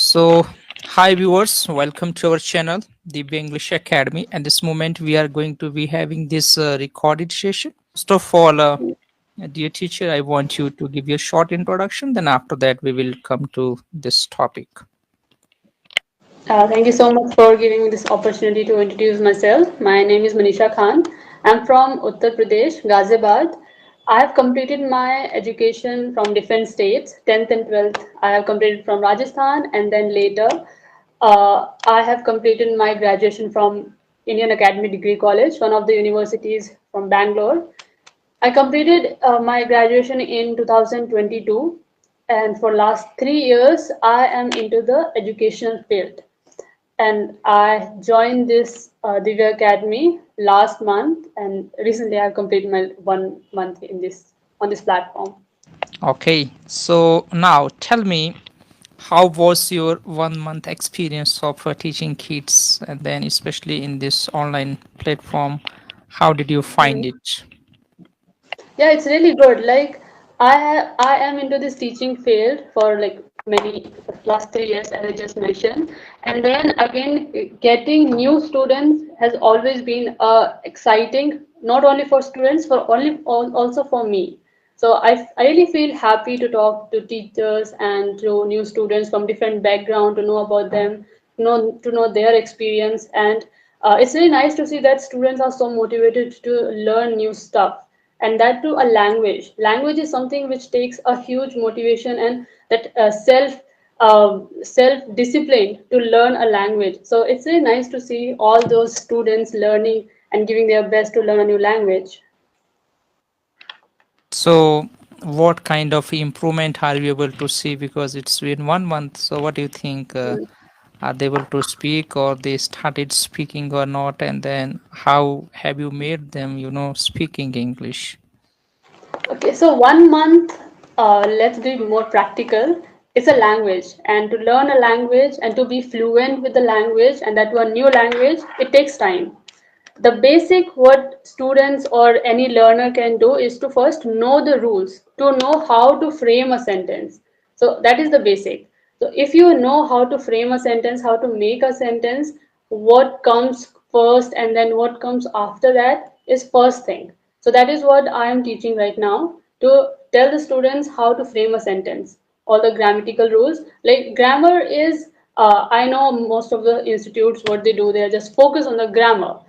So, hi viewers, welcome to our channel, Divya English Academy. And this moment, we are going to be having this recorded session. First of all, dear teacher, I want you to give you a short introduction. Then after that, we will come to this topic. Thank you so much for giving me this opportunity to introduce myself. My name is Manisha Khan. I'm from Uttar Pradesh, Ghaziabad. I have completed my education from different states, 10th and 12th. I have completed from Rajasthan, and then later I have completed my graduation from Indian Academy Degree College, one of the universities from Bangalore. I completed my graduation in 2022, and for last 3 years I am into the educational field, and I joined this Divya Academy last month, and recently I've completed my 1 month in this on this platform. Okay, so now tell me, how was your 1 month experience of teaching kids, and then especially in this online platform? How did you find Mhm. it? Yeah, it's really good. Like I am into this teaching field for like many last 3 years, as I just mentioned, and then again getting new students has always been exciting, not only for students, for also for me. So I really feel happy to talk to teachers and to new students from different background, to know about them, to know their experience, and it's really nice to see that students are so motivated to learn new stuff, and that too a language. Language is something which takes a huge motivation, and that self discipline to learn a language. So it's really nice to see all those students learning and giving their best to learn a new language. So, what kind of improvement are you able to see? Because it's been 1 month. So, what do you think? Are they able to speak, or they started speaking or not? And then, how have you made them, speaking English? Okay, so 1 month, let's be more practical. It's a language, and to learn a language and to be fluent with the language, and that one new language, it takes time. The basic what students or any learner can do is to first know the rules, to know how to frame a sentence. So that is the basic. So if you know how to frame a sentence, how to make a sentence, what comes first and then what comes after that is first thing. So that is what I am teaching right now, to tell the students how to frame a sentence, all the grammatical rules. Like grammar is, I know most of the institutes, what they do, they are just focus on the grammar,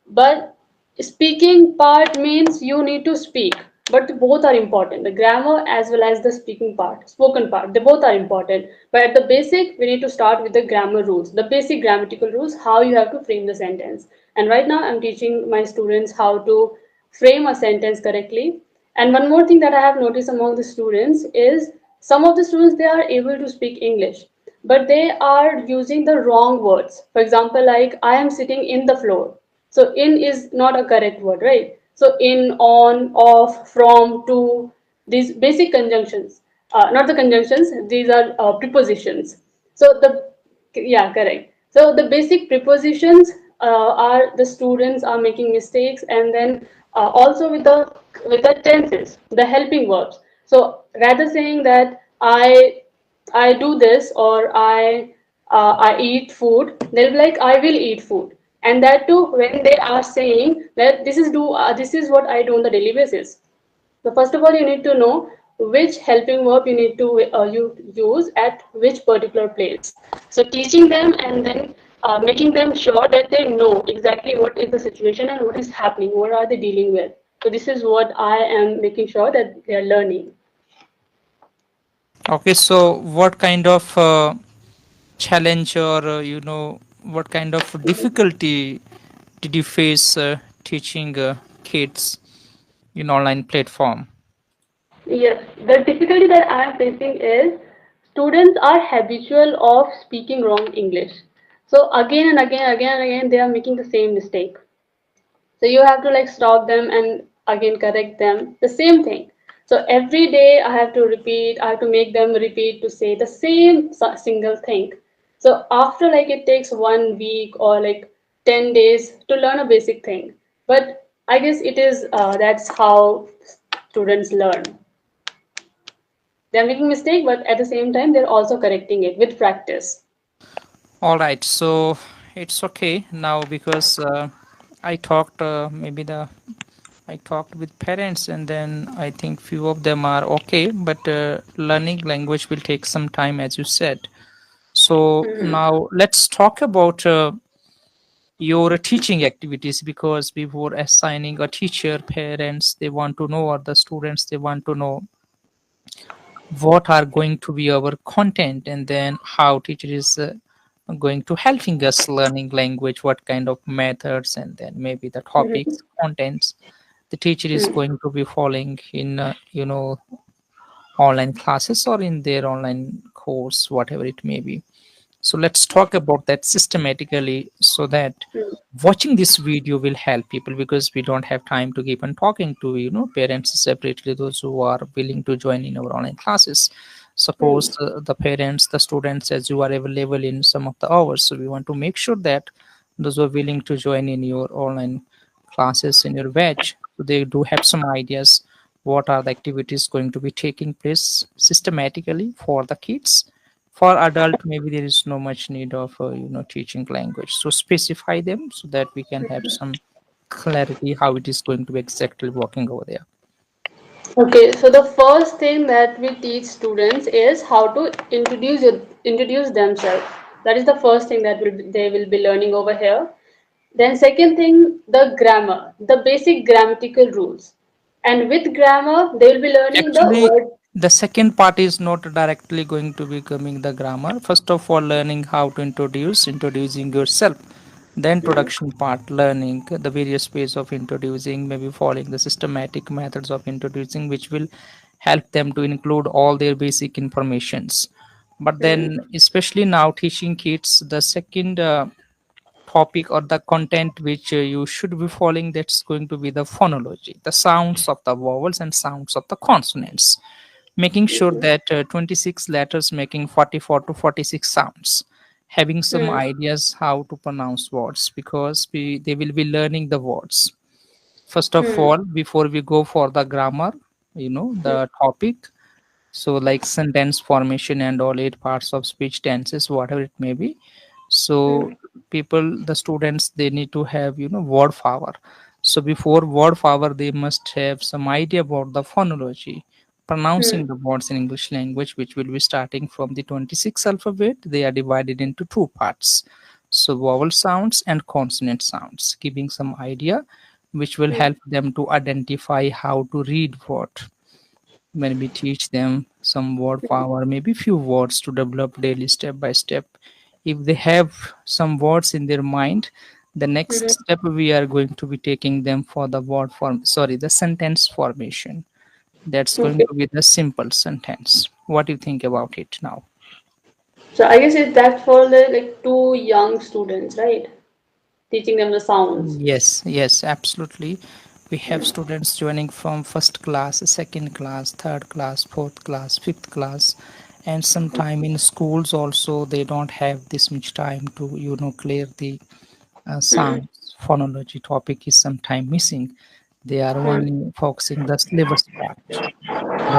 but speaking part means you need to speak, but both are important. The grammar as well as the speaking part, spoken part, they both are important. But at the basic, we need to start with the grammar rules, the basic grammatical rules, how you have to frame the sentence. And right now, I'm teaching my students how to frame a sentence correctly. And one more thing that I have noticed among the students is some of the students, they are able to speak English, but they are using the wrong words. For example, like I am sitting in the floor, so in is not a correct word, right? So in, on, off, from, to, these basic conjunctions, not the conjunctions, these are prepositions. So the, yeah, correct. So the basic prepositions are, the students are making mistakes, and then also with the tenses, the helping verbs. So rather saying that I do this, or I eat food, they'll be like I will eat food. And that too when they are saying that this is what I do on the daily basis. So first of all, you need to know which helping verb you need to you use at which particular place. So teaching them, and then making them sure that they know exactly what is the situation and what is happening, what are they dealing with. So this is what I am making sure that they are learning. Okay, so what kind of challenge, or what kind of difficulty did you face teaching kids in online platform? Yes, the difficulty that I am facing is students are habitual of speaking wrong English. So again and again, they are making the same mistake. So you have to like stop them and again correct them. The same thing. So every day I have to repeat, I have to make them repeat to say the same single thing. So after like it takes 1 week or like 10 days to learn a basic thing. But I guess it is that's how students learn. They're making mistake, but at the same time they're also correcting it with practice. All right, so it's okay now because I talked maybe the I talked with parents, and then I think few of them are okay, but learning language will take some time, as you said. So now let's talk about your teaching activities, because before assigning a teacher, parents they want to know, or the students they want to know what are going to be our content, and then how teacher is going to helping us learning language, what kind of methods, and then maybe the topics contents the teacher is going to be following in online classes or in their online course, whatever it may be. So let's talk about that systematically, so that watching this video will help people, because we don't have time to keep on talking to parents separately, those who are willing to join in our online classes. Suppose the parents, the students, as you are available in some of the hours, so we want to make sure that those who are willing to join in your online classes in your batch, so they do have some ideas what are the activities going to be taking place systematically for the kids. For adult, maybe there is no much need of teaching language, so specify them so that we can have some clarity how it is going to be exactly working over there. Okay, so the first thing that we teach students is how to introduce themselves. That is the first thing that they will be learning over here. Then second thing, the grammar, the basic grammatical rules. And with grammar, they will be learning the Actually, word. the second part is not directly going to be coming the grammar. First of all, learning how to introducing yourself. The introduction part, learning the various ways of introducing, maybe following the systematic methods of introducing, which will help them to include all their basic informations. But then, especially now, teaching kids, the second topic or the content which you should be following, that's going to be the phonology, the sounds of the vowels and sounds of the consonants, making sure that 26 letters making 44 to 46 sounds, having some Hmm, ideas how to pronounce words, because they will be learning the words first of hmm, all before we go for the grammar, the topic. So like sentence formation and all 8 parts of speech, tenses, whatever it may be. So people, the students, they need to have word power. So before word power, they must have some idea about the phonology, pronouncing the words in English language, which will be starting from the 26 alphabet. They are divided into 2 parts, so vowel sounds and consonant sounds, giving some idea which will help them to identify how to read word. When we teach them some word power, maybe few words to develop daily step by step, if they have some words in their mind, the next step we are going to be taking them for the word form, sorry, the sentence formation. That's going okay. to be the simple sentence. What do you think about it now? So I guess that's for the like two young students, right? Teaching them the sounds. Yes, yes, absolutely. We have students joining from first class, second class, third class, fourth class, fifth class, and sometime in schools also they don't have this much time to clear the sounds. Phonology topic is sometime missing. They are only focusing the syllabus part, the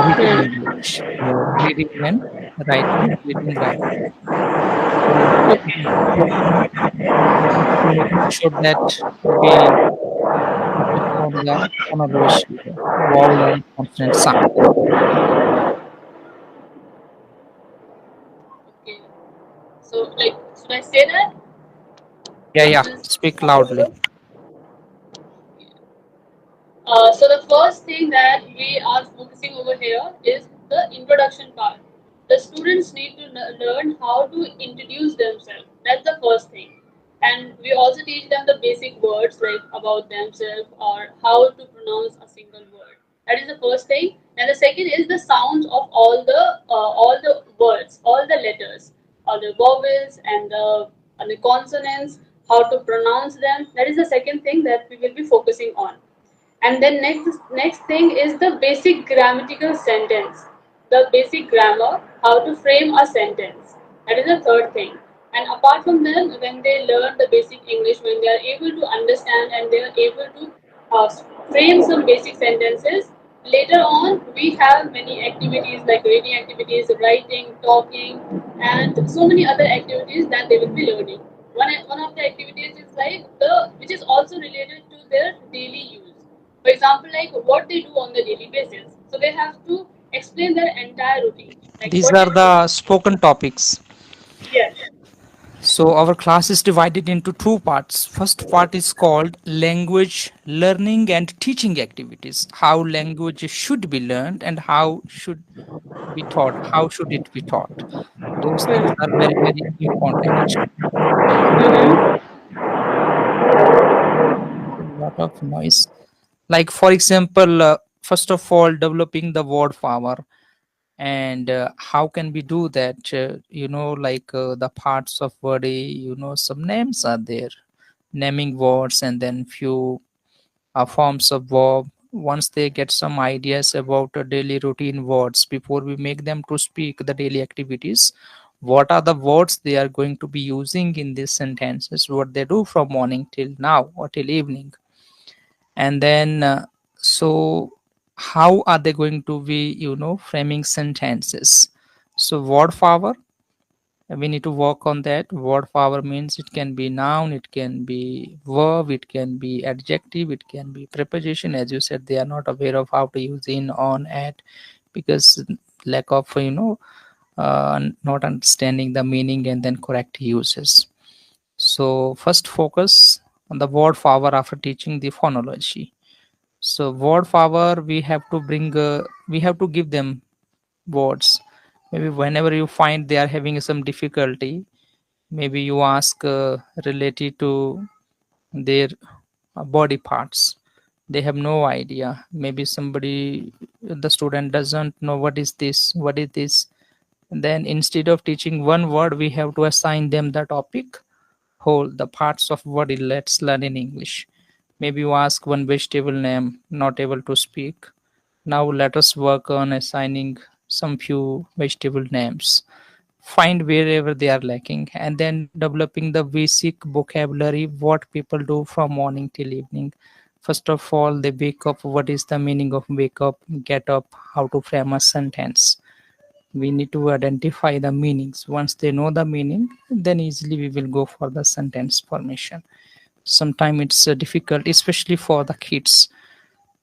written language, your reading and writing, reading, writing. So it is important making sure that we focus on the phonology, the vowel and consonant sound. Okay. So like, should I say that? Yeah, yeah. This is Speak loudly. audible. So the first thing that we are focusing over here is the introduction part. The students need to learn how to introduce themselves. That's the first thing. And we also teach them the basic words like about themselves or how to pronounce a single word. That is the first thing. And the second is the sounds of all the words, all the letters, all the vowels and the consonants, how to pronounce them. That is the second thing that we will be focusing on. And then next thing is the basic grammatical sentence, the basic grammar, how to frame a sentence. That is the third thing. And apart from them, when they learn the basic English, when they are able to understand and they are able to uh, frame some basic sentences, later on we have many activities like reading activities, writing, talking, and so many other activities that they will be learning. One of the activities is like the which is also related to their daily use. For example, like what they do on the daily basis. So they have to explain their entire routine, like These what are they do. the spoken topics. Yes. So our class is divided into two parts. First part is called language learning and teaching activities. How language should be learned and how should be taught. How should it be taught? Those things are very, very important. Mm-hmm. A lot of noise. Like for example, first of all, developing the word power. And how can we do that? Like the parts of word, some names are there, naming words, and then few forms of verb. Once they get some ideas about daily routine words, before we make them to speak the daily activities, what are the words they are going to be using in these sentences, what they do from morning till now or till evening. And then so how are they going to be framing sentences? So word power, we need to work on that. Word power means it can be noun, it can be verb, it can be adjective, it can be preposition. As you said, they are not aware of how to use in, on, at, because lack of not understanding the meaning and then correct uses. So first focus on the word power after teaching the phonology. So word power, we have to give them words. Maybe whenever you find they are having some difficulty, maybe you ask related to their body parts. They have no idea. Maybe somebody, the student doesn't know what is this, what is this. And then instead of teaching one word, we have to assign them the topic whole, the parts of body. Let's learn in English. Maybe you ask one vegetable name, not able to speak. Now let us work on assigning some few vegetable names. Find wherever they are lacking, and then developing the basic vocabulary, what people do from morning till evening. First of all, they wake up. What is the meaning of wake up? Get up. How to frame a sentence? We need to identify the meanings. Once they know the meaning, then easily we will go for the sentence formation. Sometimes it's difficult, especially for the kids.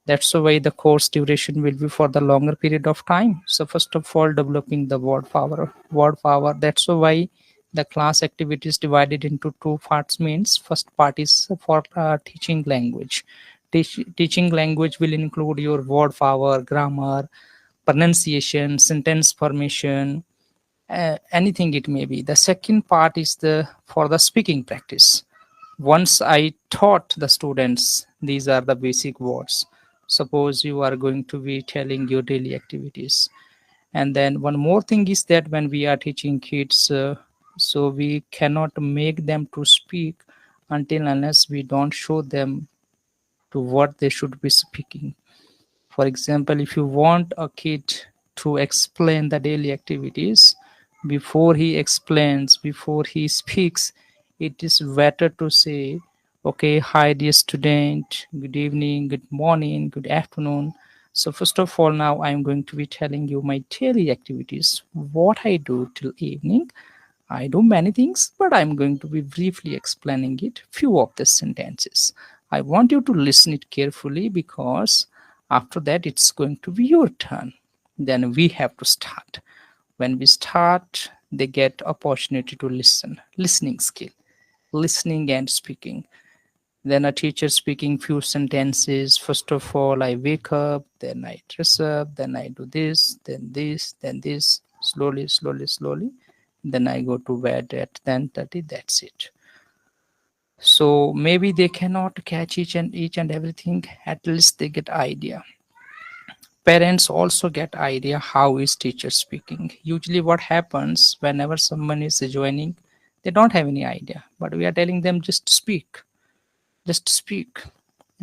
That's why the course duration will be for the longer period of time. So first of all, developing the word power. Word power. That's why the class activity is divided into two parts. Means first part is for teaching language. Teaching language will include your word power, grammar, pronunciation, sentence formation, anything it may be. The second part is the for the speaking practice. Once I taught the students these are the basic words, suppose you are going to be telling your daily activities. And then one more thing is that when we are teaching kids, so we cannot make them to speak until unless we don't show them to what they should be speaking. For example, if you want a kid to explain the daily activities, before he explains, before he speaks, it is better to say, okay, hi, dear student, good evening, good morning, good afternoon. So, first of all, now I'm going to be telling you my daily activities, what I do till evening. I do many things, but I'm going to be briefly explaining it, few of the sentences. I want you to listen it carefully because after that it's going to be your turn. Then we have to start. When we start, they get opportunity to listen, listening skill, listening and speaking. Then a teacher speaking few sentences. First of all, I wake up, then I dress up, then I do this, then this, slowly, slowly, slowly. Then I go to bed at 10:30. That's it. So maybe they cannot catch each and everything. At least they get idea. Parents also get idea how is teacher speaking. Usually what happens whenever someone is joining, they don't have any idea. But we are telling them just speak.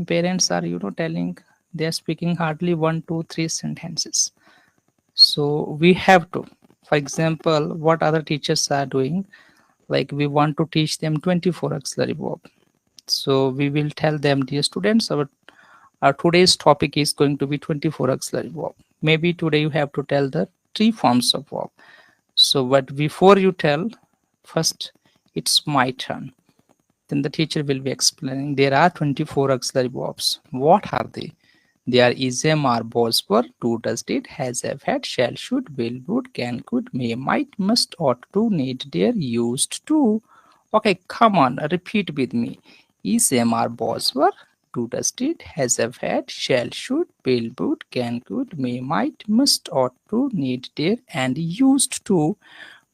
Parents are telling they are speaking hardly one, two, three sentences. So we have to, for example, what other teachers are doing, like we want to teach them 24 auxiliary verb. So we will tell them, dear students, our today's topic is going to be 24 auxiliary verb. Maybe today you have to tell the three forms of verb. So but before you tell, first it's my turn. Then the teacher will be explaining there are 24 auxiliary verbs. What are they? They are is, am, are, was, were, do, does, did, has, have, had, shall, should, will, would, can, could, may, might, must, ought to, need, dare, used to. Okay, come on, repeat with me. Is, am, are, was, were, do, does, did, has, have, had, shall, should, will, would, can, could, may, might, must, ought to, need, dare, and used to.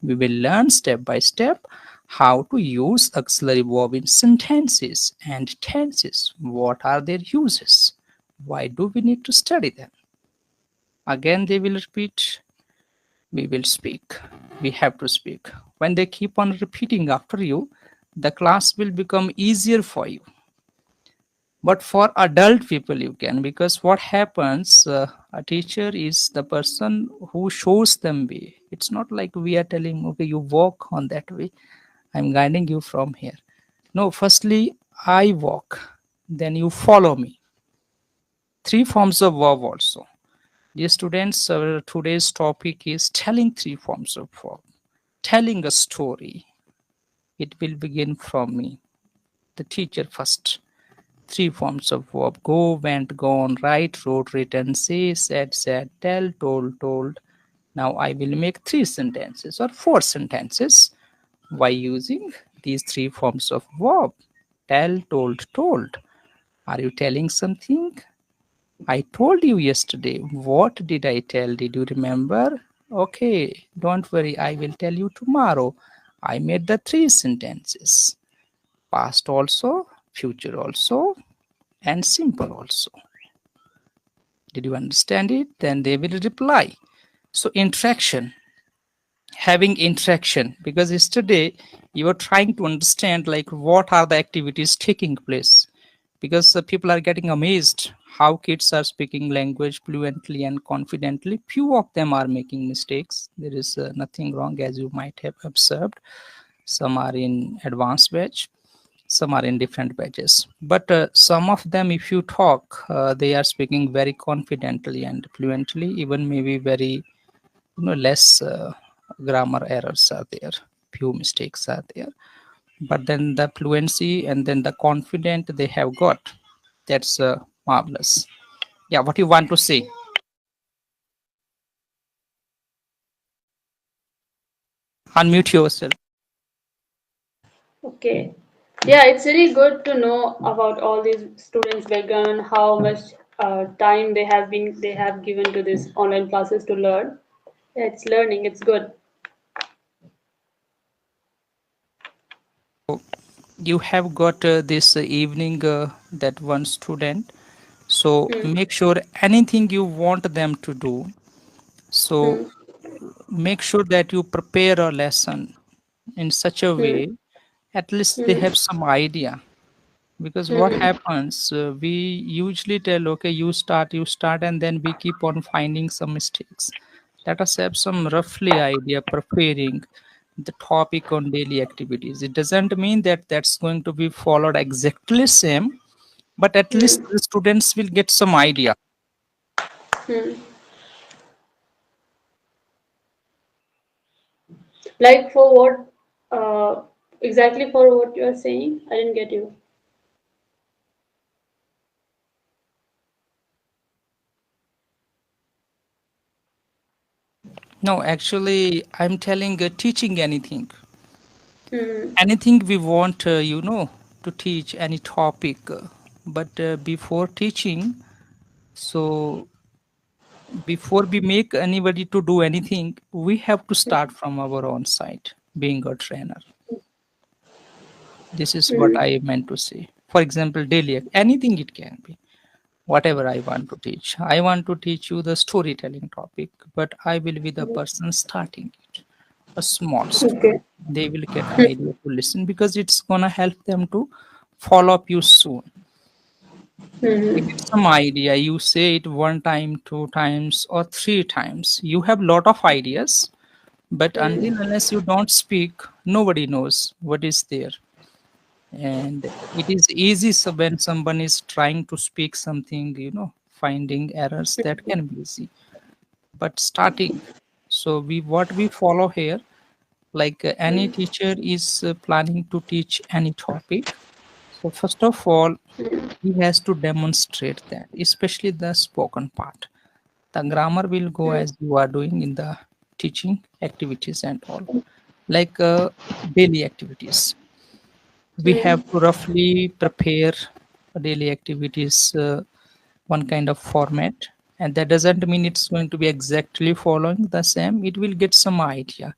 We will learn step by step how to use auxiliary verb in sentences and tenses. What are their uses? Why do we need to study them? Again, they will repeat. We will speak. We have to speak. When they keep on repeating after you, the class will become easier for you. But for adult people, you can, because what happens, a teacher is the person who shows them way. It's not like we are telling, okay, you walk on that way. I'm guiding you from here. No, firstly, I walk, then you follow me. Three forms of verb also. Dear students, today's topic is telling three forms of verb. Telling a story. It will begin from me, the teacher first. Three forms of verb: go, went, gone, write, wrote, written, say, said, said, tell, told, told. Now I will make three sentences or four sentences by using these three forms of verb. Tell, told, told. Are you telling something? I told you yesterday. What did I tell? Did you remember? Okay, don't worry. I will tell you tomorrow. I made the three sentences: past also, future also, and simple also. Did you understand it? Then they will reply. So, interaction, having interaction, because yesterday you were trying to understand like what are the activities taking place, because people are getting amazed how kids are speaking language fluently and confidently. Few of them are making mistakes. There is nothing wrong, as you might have observed. Some are in advanced batch, some are in different batches, but some of them, if you talk, they are speaking very confidently and fluently, even maybe very, less grammar errors are there, few mistakes are there, but then the fluency and then the confident they have got, that's marvelous. Yeah, what you want to say? Unmute yourself. Okay. Yeah, it's really good to know about all these students' background, how much time they have given to this online classes to learn. Yeah, it's learning. It's good. You have got this evening that one student, so Hmm. make sure anything you want them to do, so Hmm. make sure that you prepare a lesson in such a Hmm. way at least they Hmm. have some idea. Because what Hmm. happens, we usually tell, okay, you start, and then we keep on finding some mistakes. Let us have some roughly idea preparing the topic on daily activities. It doesn't mean that that's going to be followed exactly same, but at least Hmm. the students will get some idea. Hmm. Like for what? Exactly for what you are saying? I didn't get you. No, actually I'm telling teaching anything, Hmm. we want, to teach any topic, but before teaching, so before we make anybody to do anything, we have to start from our own side, being a trainer. This is what Hmm. I meant to say. For example, daily anything it can be, whatever I want to teach. I want to teach you the storytelling topic, but I will be the person starting it, a small story. Okay. They will get idea to listen, because it's gonna help them to follow up you soon. They Hmm. get some idea. You say it one time, two times, or three times. You have lot of ideas, but Hmm. until unless you don't speak, nobody knows what is there. And it is easy, so when someone is trying to speak something, finding errors, that can be easy. But starting, So we what we follow here, like any teacher is planning to teach any topic. So first of all, he has to demonstrate that, especially the spoken part. The grammar will go Mm, as you are doing in the teaching activities and all, like daily activities. We have mm, to roughly prepare daily activities, one kind of format, and that doesn't mean it's going to be exactly following the same. It will get some idea,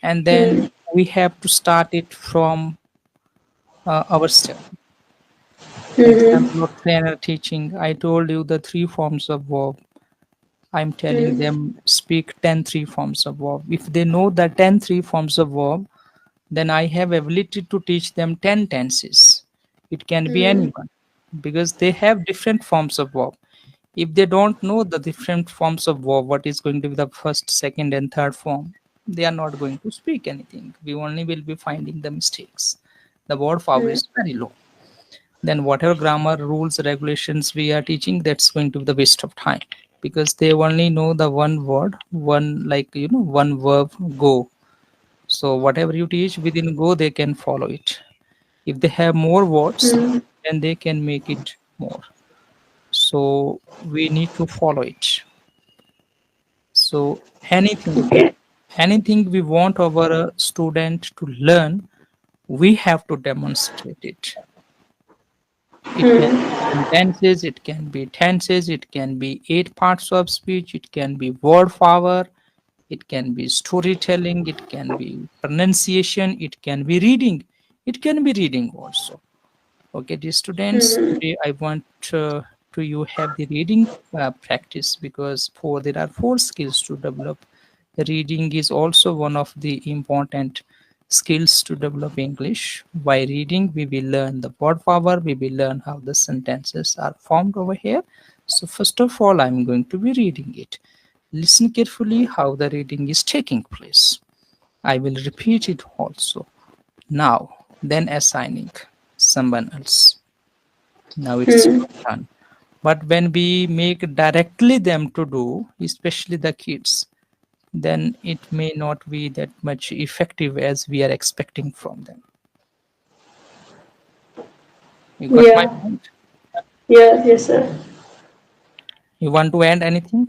and then mm, we have to start it from our study. mm, Example of trainer teaching. I told you the three forms of verb. I'm telling mm, them speak 10 three forms of verb. If they know the 10 three forms of verb, then I have ability to teach them 10 tenses. It can be mm, anyone because they have different forms of verb. If they don't know the different forms of verb, what is going to be the first, second, and third form, they are not going to speak anything. We only will be finding the mistakes. The word power mm, is very low. Then whatever grammar rules, regulations we are teaching, that's going to be the waste of time because they only know the one word, one like one verb, go. So whatever you teach within go, they can follow it. If they have more words, mm, then they can make it more. So we need to follow it. So anything we want our student to learn, we have to demonstrate it. It can be mm, sentences, it can be tenses, it can be eight parts of speech, it can be word power, it can be storytelling, it can be pronunciation, it can be reading, it can be reading also. Okay, dear students, mm, today I want to you have the reading practice because there are four skills to develop. Reading is also one of the important skills to develop English. By reading, we will learn the word power, we will learn how the sentences are formed over here. So first of all, I'm going to be reading it. Listen carefully how the reading is taking place. I will repeat it also. Now, then assigning someone else. Now it's mm. your turn. But when we make directly them to do, especially the kids, then it may not be that much effective as we are expecting from them. You got my Yeah, point? yeah, yes, sir. You want to add anything?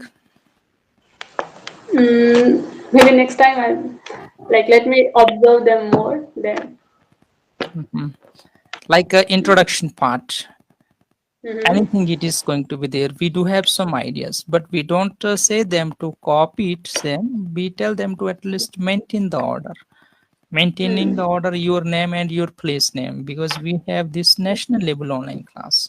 Maybe next time let me observe them more. Then. Mhm. Like a introduction part, Mm-hmm. anything it is going to be there. We do have some ideas, but we don't say them to copy it same. We tell them to at least maintain the order. Maintaining the Mm, order, your name and your place name, because we have this national level online class.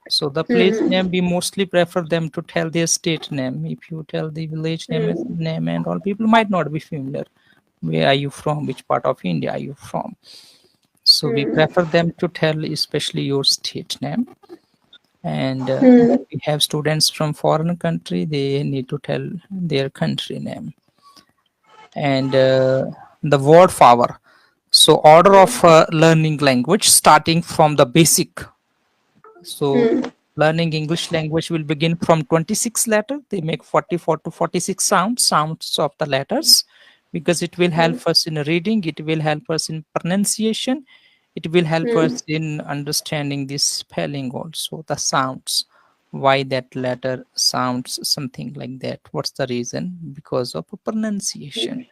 So the place name, mm, we mostly prefer them to tell their state name. If you tell the village name, mm, name and all, people might not be familiar. Where are you from? Which part of India are you from? So we mm, prefer them to tell, especially your state name. And mm, we have students from foreign country; they need to tell their country name and the word power. So order of mm, learning language starting from the basic. So mm, learning English language will begin from 26 letter. They make 44 to 46 sounds of the letters because it will mm, help us in reading. It will help us in pronunciation. It will help mm, us in understanding the spelling also, the sounds. Why that letter sounds something like that? What's the reason? Because of a pronunciation.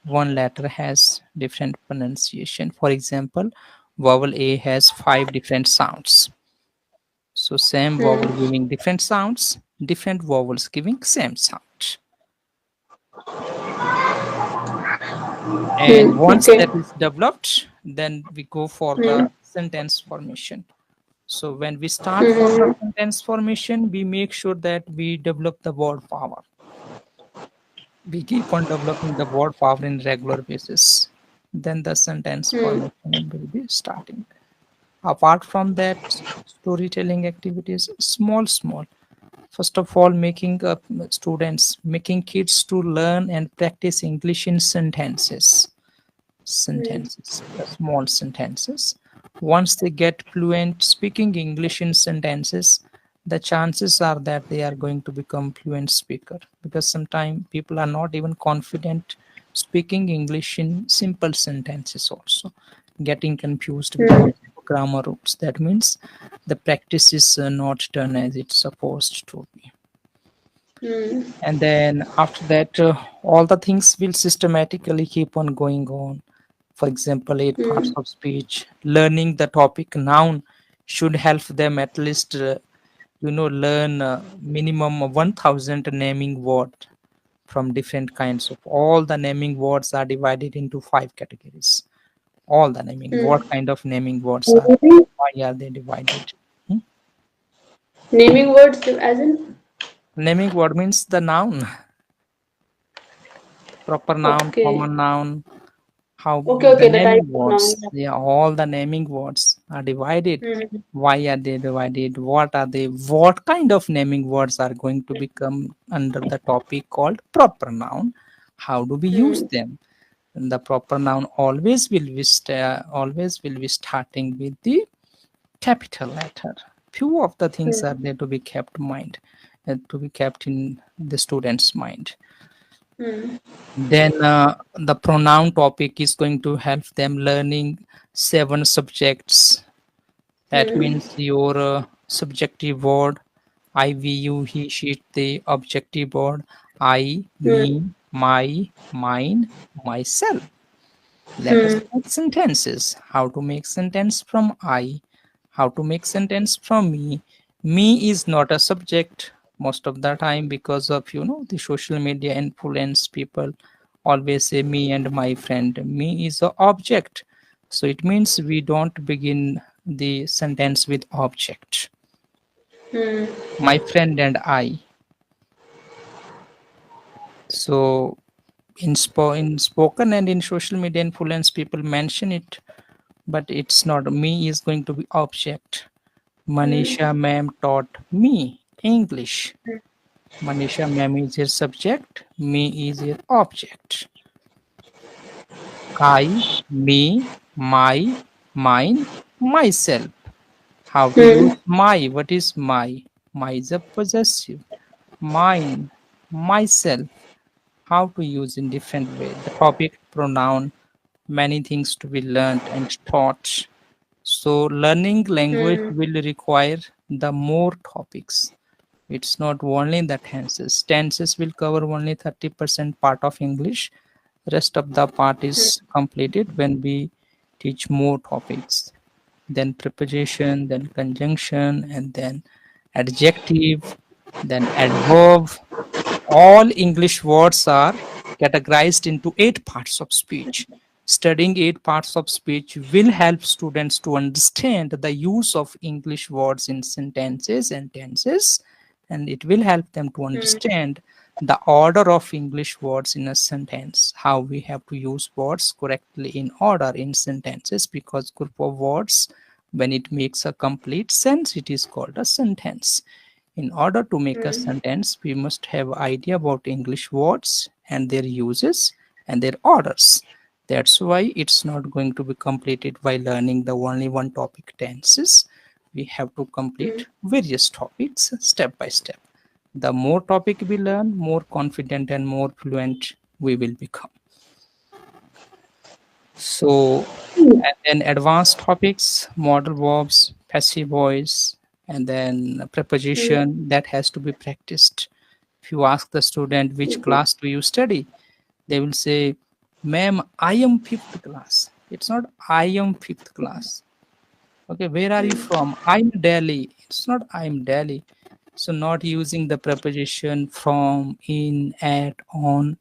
One letter has different pronunciation. For example, vowel A has five different sounds. So same vowel mm, giving different sounds, different vowels giving same sound. And once Okay. that is developed, then we go for the Mm, sentence formation. So when we start for the mm, sentence formation, we make sure that we develop the word power. We keep on developing the word power in regular basis. Then the sentence mm, formation will be starting. Apart from that, storytelling activities, small. First of all, making students, making kids to learn and practice English in mm, the small sentences. Once they get fluent speaking English in sentences, the chances are that they are going to become fluent speaker, because sometimes people are not even confident speaking English in simple sentences also, getting confused with Hmm. grammar rules. That means the practice is not done as it's supposed to be. Hmm. And then after that, all the things will systematically keep on going on. For example, eight parts Hmm. of speech, learning the topic noun should help them at least learn minimum of 1000 naming word from different kinds of. All the naming words are divided into five categories. All the naming, what Hmm. kind of naming words are, why are they divided? Hmm? Naming words as in? Naming word means the noun, proper noun, Okay. common noun, how Okay, the okay, the naming type of words. noun. Yeah, all the naming words are divided. Hmm. Why are they divided? What are they? What kind of naming words are going to become under the topic called proper noun? How do we use Hmm. them? And the proper noun always will be starting with the capital letter. Few of the things are Hmm. there to be kept mind, to be kept in the student's mind. Hmm. Then the pronoun topic is going to help them learning seven subjects. That Hmm. means your subjective word, I, we, you, he, she, they. Objective word, I, Hmm. me, my, mine, myself. Let us Hmm. make sentences. How to make sentence from I, how to make sentence from me. Me is not a subject most of the time, because of the social media influence. People always say me and my friend. Me is a object, so it means we don't begin the sentence with object. Hmm. My friend and I. So in spoken and in social media influence, people mention it, but it's not. Me is going to be object. Hmm. Manisha ma'am taught me English. Manisha ma'am is a subject, me is a object. I, me, my, mine, myself. How to use Hmm. my? What is my? My is a possessive. Mine, myself. How to use in different way. The topic, pronoun, many things to be learned and taught. So learning language Hmm. will require the more topics. It's not only the tenses. Tenses will cover only 30% part of English. Rest of the part is completed when we teach more topics. Then preposition, then conjunction, and then adjective, then adverb. All English words are categorized into eight parts of speech. Studying eight parts of speech will help students to understand the use of English words in sentences and tenses, and it will help them to Hmm. understand the order of English words in a sentence, how we have to use words correctly in order in sentences, because group of words, when it makes a complete sense, it is called a sentence. In order to make a Hmm. sentence, we must have idea about English words and their uses and their orders. That's why it's not going to be completed by learning the only one topic, tenses. We have to Hmm. complete various topics step by step. The more topic we learn, more confident and more fluent we will become. So, and then advanced topics, modal verbs, passive voice, and then Hmm. preposition that has to be practiced. If you ask the student which Hmm. class do you study, they will say, "Ma'am, I am fifth class." It's not I am fifth class. Okay, where are you from? I'm Delhi. It's not I'm Delhi. So not using the preposition from, in, at, on,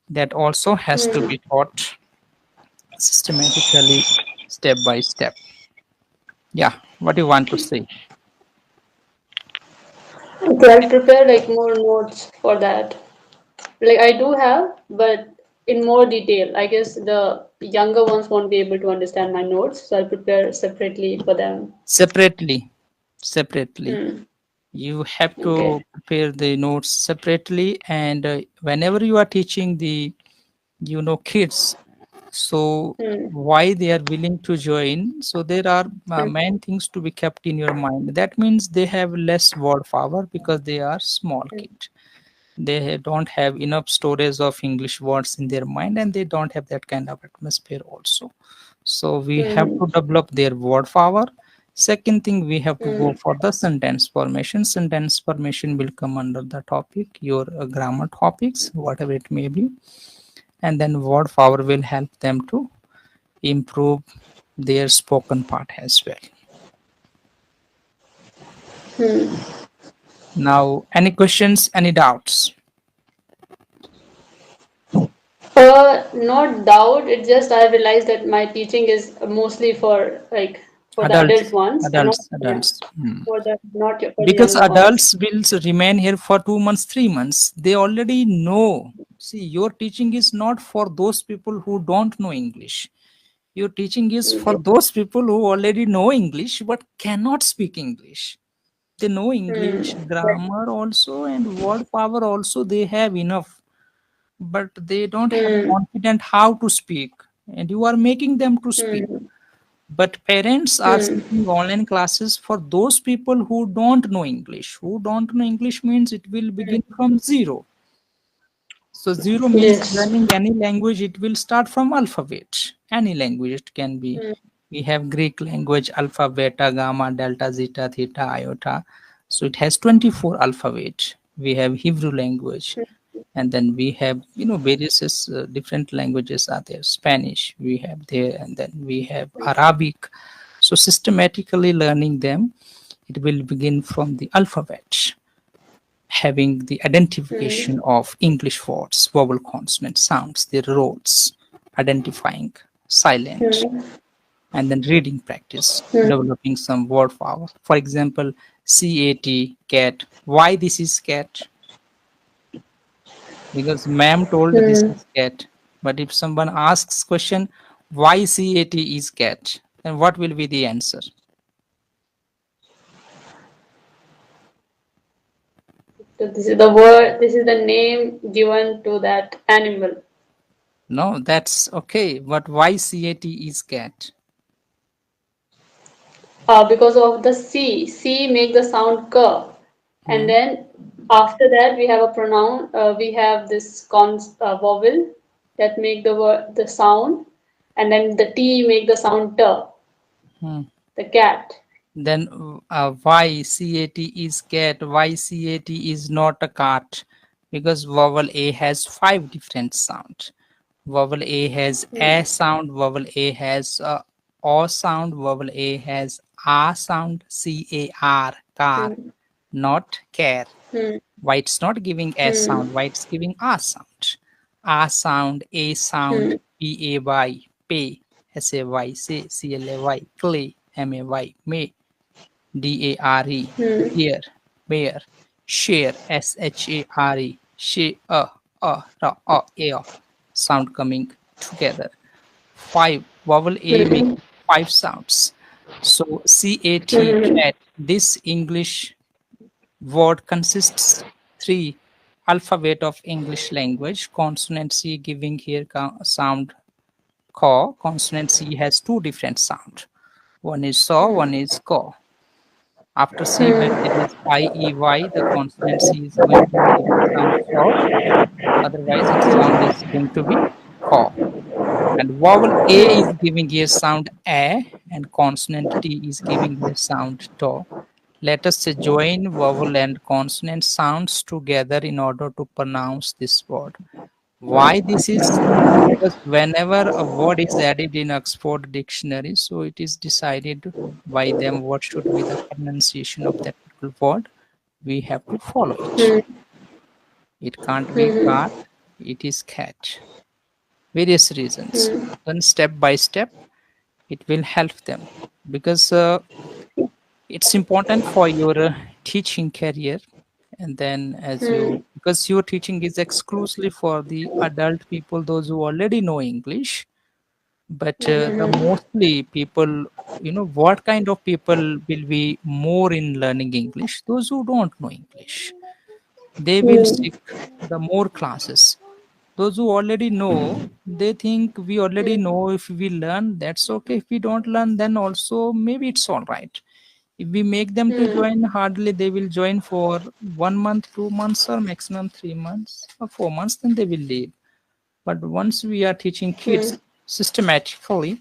that also has to Hmm. be taught systematically, step by step. Yeah, what do you want to say? Okay, I'll prepare like more notes for that. Like I do have, but in more detail. I guess the younger ones won't be able to understand my notes, so I'll prepare separately for them. Separately, separately. Hmm. You have Okay. to prepare the notes separately, and whenever you are teaching the kids, So Hmm. why they are willing to join? So there are Hmm. main things to be kept in your mind. That means they have less word power because they are small kid. They don't have enough storage of English words in their mind, and they don't have that kind of atmosphere also. So we have Hmm. to develop their word power. Second thing, we have to go Hmm. for the sentence formation. Sentence formation will come under the topic, your grammar topics, whatever it may be. And then word power will help them to improve their spoken part as well. Hmm. Now, any questions, any doubts? Not doubt. It just I realized that my teaching is mostly for like for the adult Adults, ones and not adults, yeah adults. Hmm. for the not for the Because younger ones. adults will remain here for 2 months, 3 months. They already know. See, your teaching is not for those people who don't know English. Your teaching is for Hmm. those people who already know English but cannot speak English. They know English, Hmm. grammar also, and word power also. They have enough, but they don't have Hmm. confidence how to speak. And you are making them to speak. Hmm. But parents are Hmm. sending online classes for those people who don't know English. Who don't know English means it will begin from zero. So zero means Yes. learning any language, it will start from alphabet. Any language it can be. Hmm. We have Greek language, alpha, beta, gamma, delta, zeta, theta, iota. So it has 24 alphabet. We have Hebrew language, and then we have various different languages are there. Spanish we have there, and then we have Arabic. So systematically learning them, it will begin from the alphabet, having the Hmm. identification of English words, vowel, consonant, sounds, their roles, identifying silent, Hmm. and then reading practice, Hmm. developing some word power. For example, cat, cat. Why this is cat? Because ma'am told this Hmm. is cat. But if someone asks question, why cat is cat, then what will be the answer? So this is the word. This is the name given to that animal. No, that's okay. But why cat is cat? Because of the C. C make the sound k, and Hmm? then after that we have a pronoun. We have this vowel that make the word the sound, and then the T make the sound t. Hmm. The cat. Then why cat is cat? Why cat is not a cat? Because vowel A has five different sounds. Vowel A has a Hmm. sound. Vowel A has o sound. Vowel A has a sound. car, Hmm. not care. Hmm. Why it's not giving S Hmm. sound? Why it's giving A sound? A sound, A sound, Hmm. PAY, pay, SAY, say, CLAY, clay, MAY, may, DARE, Hmm. dear, bear, share, SHARE, she, sound coming together. Five, vowel A Hmm. making five sounds. So CAT, Hmm. cat, this English word consists three alphabet of English language. Consonant C giving here sound caw. Consonant C has two different sound. One is saw, one is caw. After C, when there is IEY, the consonant C is going to be giving sound saw. Otherwise, its sound is going to be caw. And vowel A is giving here sound a, and consonant T is giving here sound to. Let us join vowel and consonant sounds together in order to pronounce this word. Why this is? Because whenever a word is added in Oxford Dictionary, so it is decided by them what should be the pronunciation of that particular word. We have to follow it. Hmm. It can't be Hmm. cat, it is cat. Various reasons. Hmm. Then step by step, it will help them because it's important for your teaching career. And then as Hmm. you, because your teaching is exclusively for the adult people, those who already know English. But the Hmm. mostly people, what kind of people will be more in learning English? Those who don't know English, they will Hmm. seek the more classes. Those who already know, they think we already Mm, know. If we learn, that's okay. If we don't learn, then also maybe it's all right. If we make them to mm, join, hardly they will join for 1 month, 2 months, or maximum 3 months or 4 months, then they will leave. But once we are teaching mm, kids systematically,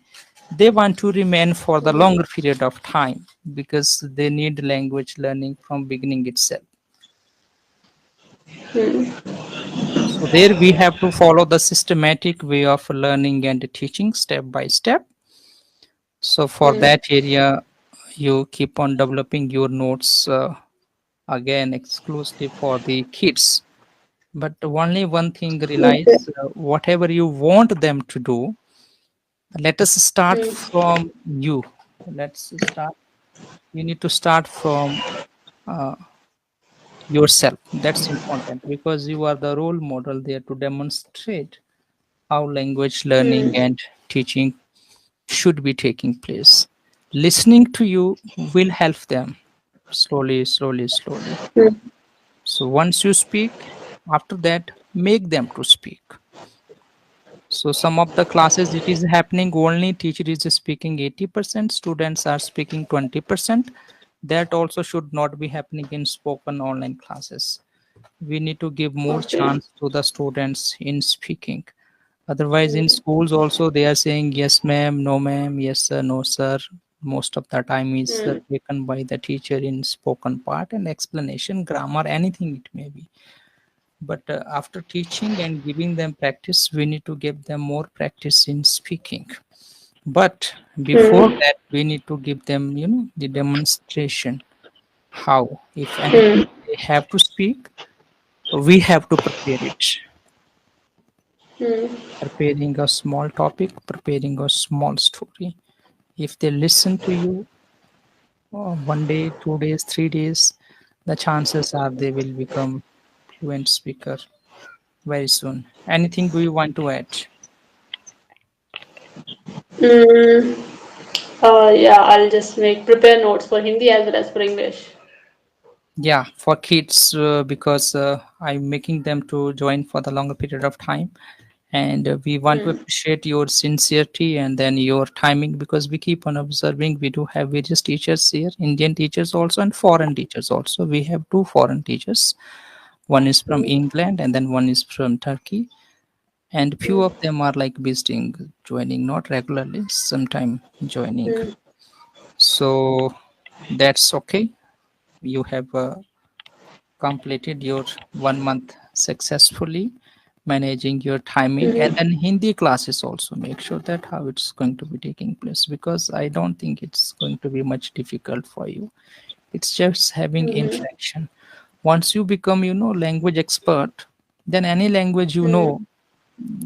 they want to remain for the mm, longer period of time because they need language learning from beginning itself. mm, So there we have to follow the systematic way of learning and teaching step by step. So for mm. that area, you keep on developing your notes again exclusively for the kids. But only one thing Okay. realize whatever you want them to do, let us start Mm, from you. Let's start. You need to start from uh, yourself. That's important because you are the role model there to demonstrate how language learning mm, and teaching should be taking place. Listening to you will help them slowly, slowly, slowly. mm, So once you speak, after that, make them to speak. So some of the classes it is happening only teacher is speaking 80%, students are speaking 20%. That also should not be happening in spoken online classes. We need to give more okay. chance to the students in speaking. Otherwise, in schools also they are saying yes ma'am, no ma'am, yes sir, no sir. Most of the time is Mm, taken by the teacher in spoken part and explanation, grammar, anything it may be. But after teaching and giving them practice, we need to give them more practice in speaking. But before mm, that, we need to give them, the demonstration. How, if anything, mm, they have to speak, we have to prepare it. mm, Preparing a small topic, preparing a small story. If they listen to you 1 day, 2 days, 3 days, the chances are they will become fluent speaker very soon. Anything do you want to add? mm. Yeah, I'll just make prepare notes for Hindi as well as for English. Yeah, for kids, because I'm making them to join for the longer period of time, and we want to Mm, appreciate your sincerity and then your timing because we keep on observing. We do have various teachers here, Indian teachers also and foreign teachers also. We have two foreign teachers. One is from mm, England and then one is from Turkey, and few of mm, them are like visiting, joining not regularly, sometime joining. mm, So that's okay. You have completed your 1 month successfully, managing your timing, and mm, then Hindi classes also make sure that how it's going to be taking place because I don't think it's going to be much difficult for you. It's just having mm, interaction. Once you become language expert, then any language mm,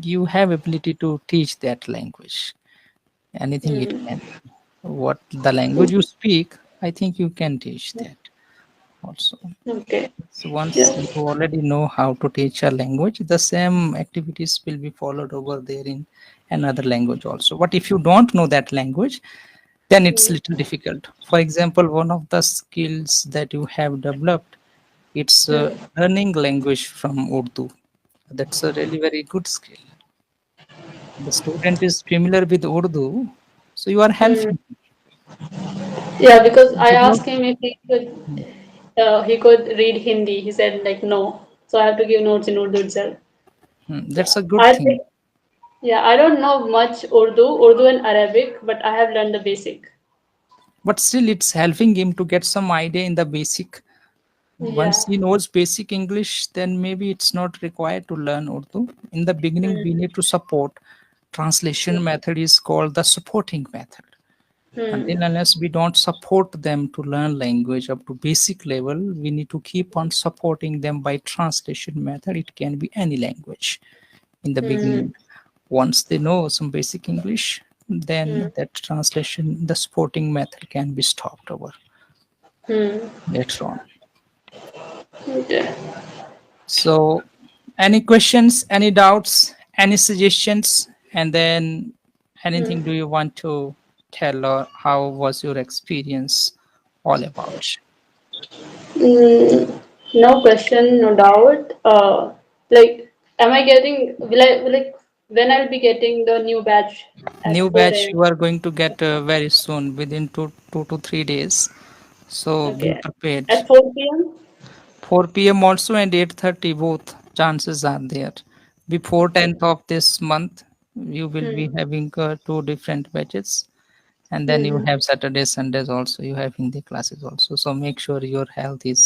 you have ability to teach that language, anything it mm. can be. What the language you speak, I think you can teach that also. Okay. So once Yeah. you already know how to teach a language, the same activities will be followed over there in another language also. But if you don't know that language, then it's Mm, little difficult. For example, one of the skills that you have developed, it's mm. learning language from Urdu. That's a really very good skill. The student is familiar with Urdu, so you are Mm. helping. Yeah, because I Develop. asked him if he could read Hindi. He said like no, so I have to give notes in Urdu itself. That's a good I thing. think yeah, I don't know much Urdu and Arabic, but I have learned the basic. But still, it's helping him to get some idea in the basic. Once Yeah. he knows basic English, then maybe it's not required to learn Urdu. In the beginning, we Mm, need to support. Translation method is called the supporting method. mm, Until unless we don't support them to learn language up to basic level, we need to keep on supporting them by translation method. It can be any language in the mm, beginning. Once they know some basic English, then mm, that translation, the supporting method can be stopped over mm. later on. Okay. So, any questions, any doubts, any suggestions, and then anything do Mm. you want to tell or how was your experience all about? Mm, no question, no doubt. Like Am I getting, will I, when I'll be getting the new batch at New 4 batch a.m.? you are going to get very soon, within 2 to 3 days. So be Okay. prepared. At 4 p.m.? 4 p.m. also and 8:30 both chances are there. Before Okay. 10th of this month, you will be Hmm. having two different batches, and then you Hmm. have Saturdays, Sundays also. You having the classes also. So make sure your health is